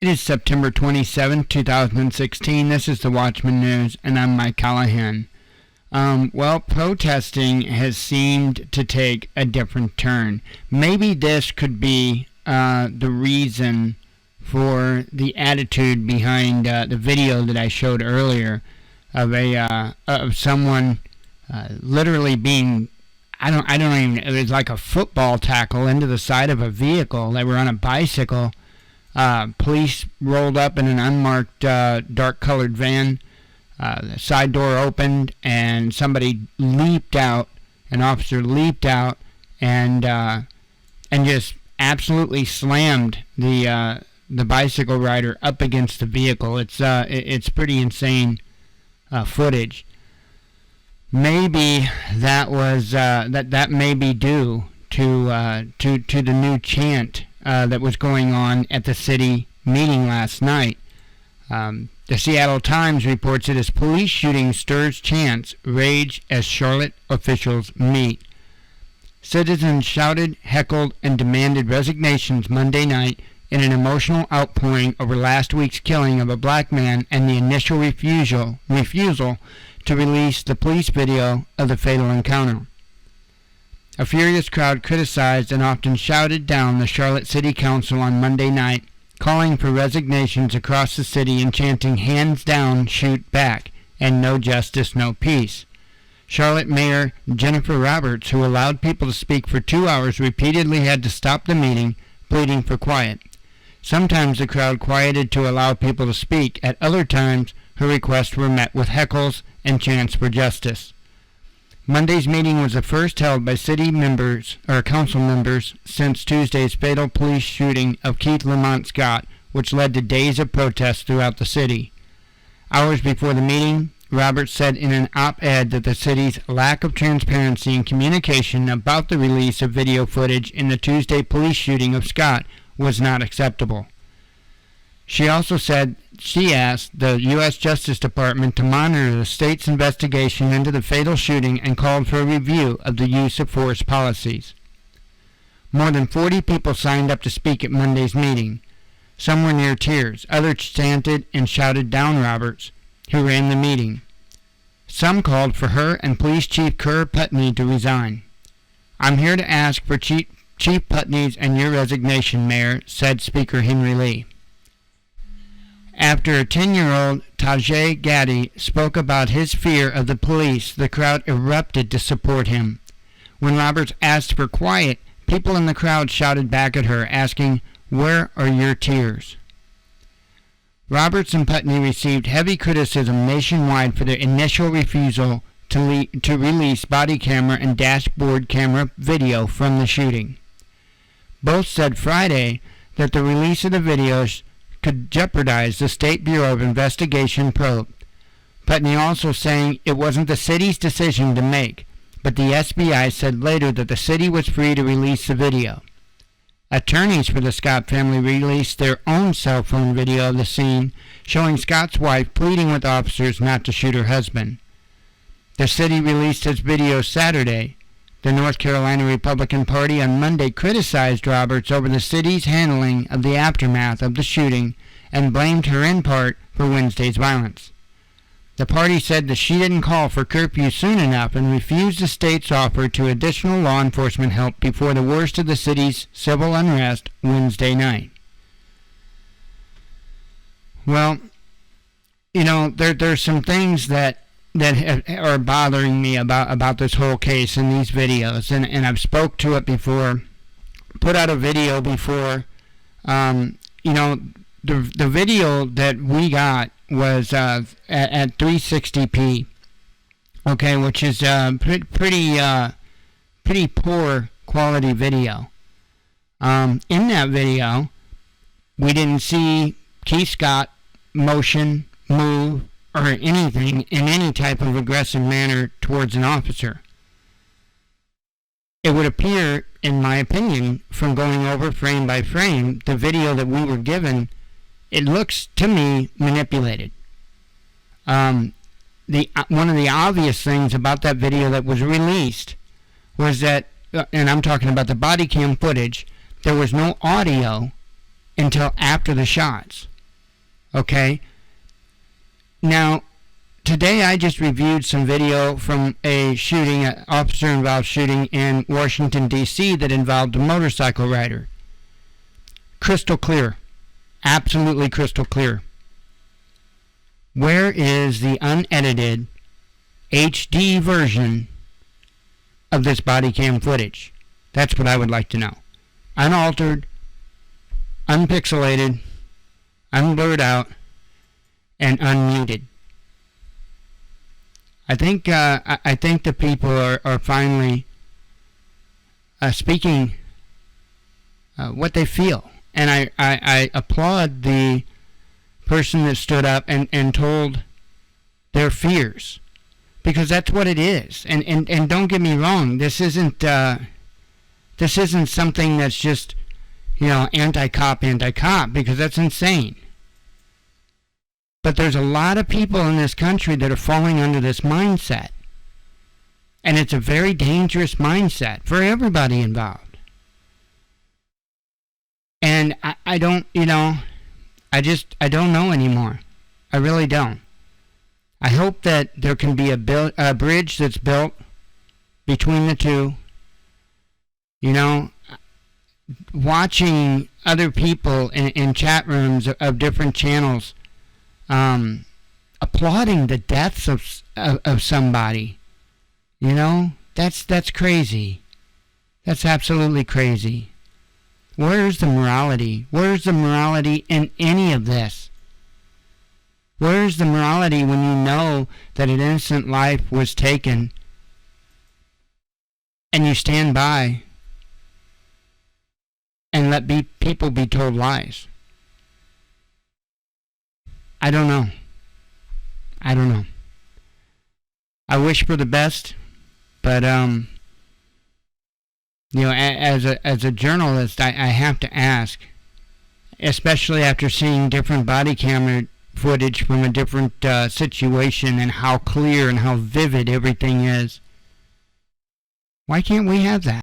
It is September 27, 2016. This is the Watchman News, and I'm Mike Callahan. Protesting has seemed to take a different turn. Maybe this could be the reason for the attitude behind the video that I showed earlier of someone literally being, it was like a football tackle into the side of a vehicle. They were on a bicycle. Police rolled up in an unmarked dark-colored van. The side door opened, and somebody leaped out. An officer leaped out and just absolutely slammed the bicycle rider up against the vehicle. It's pretty insane footage. Maybe that was that may be due to the new chant that was going on at the city meeting last night. The Seattle Times reports it as police shooting stirs chants rage as Charlotte officials meet. Citizens shouted, heckled, and demanded resignations Monday night in an emotional outpouring over last week's killing of a black man and the initial refusal to release the police video of the fatal encounter. A furious crowd criticized and often shouted down the Charlotte City Council on Monday night, calling for resignations across the city and chanting "hands down, shoot back," and "no justice, no peace." Charlotte Mayor Jennifer Roberts, who allowed people to speak for 2 hours, repeatedly had to stop the meeting, pleading for quiet. Sometimes the crowd quieted to allow people to speak. At other times, her requests were met with heckles and chants for justice. Monday's meeting was the first held by council members since Tuesday's fatal police shooting of Keith Lamont Scott, which led to days of protests throughout the city. Hours before the meeting, Roberts said in an op-ed that the city's lack of transparency and communication about the release of video footage in the Tuesday police shooting of Scott was not acceptable. She also said she asked the U.S. Justice Department to monitor the state's investigation into the fatal shooting and called for a review of the use of force policies. More than 40 people signed up to speak at Monday's meeting. Some were near tears. Others chanted and shouted down Roberts, who ran the meeting. Some called for her and Police Chief Kerr Putney to resign. "I'm here to ask for Chief Putney's and your resignation, Mayor," said Speaker Henry Lee. After a 10-year-old, Tajay Gaddy, spoke about his fear of the police, the crowd erupted to support him. When Roberts asked for quiet, people in the crowd shouted back at her, asking, "Where are your tears?" Roberts and Putney received heavy criticism nationwide for their initial refusal to release body camera and dashboard camera video from the shooting. Both said Friday that the release of the videos could jeopardize the State Bureau of Investigation probe. Putney also saying it wasn't the city's decision to make, but the SBI said later that the city was free to release the video. Attorneys for the Scott family released their own cell phone video of the scene, showing Scott's wife pleading with officers not to shoot her husband. The city released its video Saturday. The North Carolina Republican Party on Monday criticized Roberts over the city's handling of the aftermath of the shooting and blamed her in part for Wednesday's violence. The party said that she didn't call for curfew soon enough and refused the state's offer to additional law enforcement help before the worst of the city's civil unrest Wednesday night. Well, there's some things that are bothering me about this whole case and these videos, and I've spoke to it before, put out a video before. The video that we got was at 360p, okay, which is pretty poor quality video. In that video, we didn't see Keith Scott motion, move, or anything in any type of aggressive manner towards an officer. It would appear, in my opinion, from going over frame by frame, the video that we were given, it looks to me manipulated. One of the obvious things about that video that was released was that, and I'm talking about the body cam footage, there was no audio until after the shots. Okay? Now, today I just reviewed some video from a shooting, an officer-involved shooting in Washington, D.C. that involved a motorcycle rider. Crystal clear. Absolutely crystal clear. Where is the unedited HD version of this body cam footage? That's what I would like to know. Unaltered, unpixelated, unblurred out, and unmuted. I think the people are finally speaking what they feel. And I applaud the person that stood up and told their fears, because that's what it is. And don't get me wrong, this isn't something that's just, anti-cop, because that's insane. But there's a lot of people in this country that are falling under this mindset. And it's a very dangerous mindset for everybody involved. And I don't know anymore. I really don't. I hope that there can be a bridge that's built between the two. Watching other people in chat rooms of different channels applauding the deaths of somebody, that's crazy. That's absolutely crazy. Where's the morality? Where's the morality in any of this? Where's the morality when you know that an innocent life was taken and you stand by and let people be told lies? I don't know. I wish for the best, but as a journalist, I have to ask, especially after seeing different body camera footage from a different situation and how clear and how vivid everything is. Why can't we have that?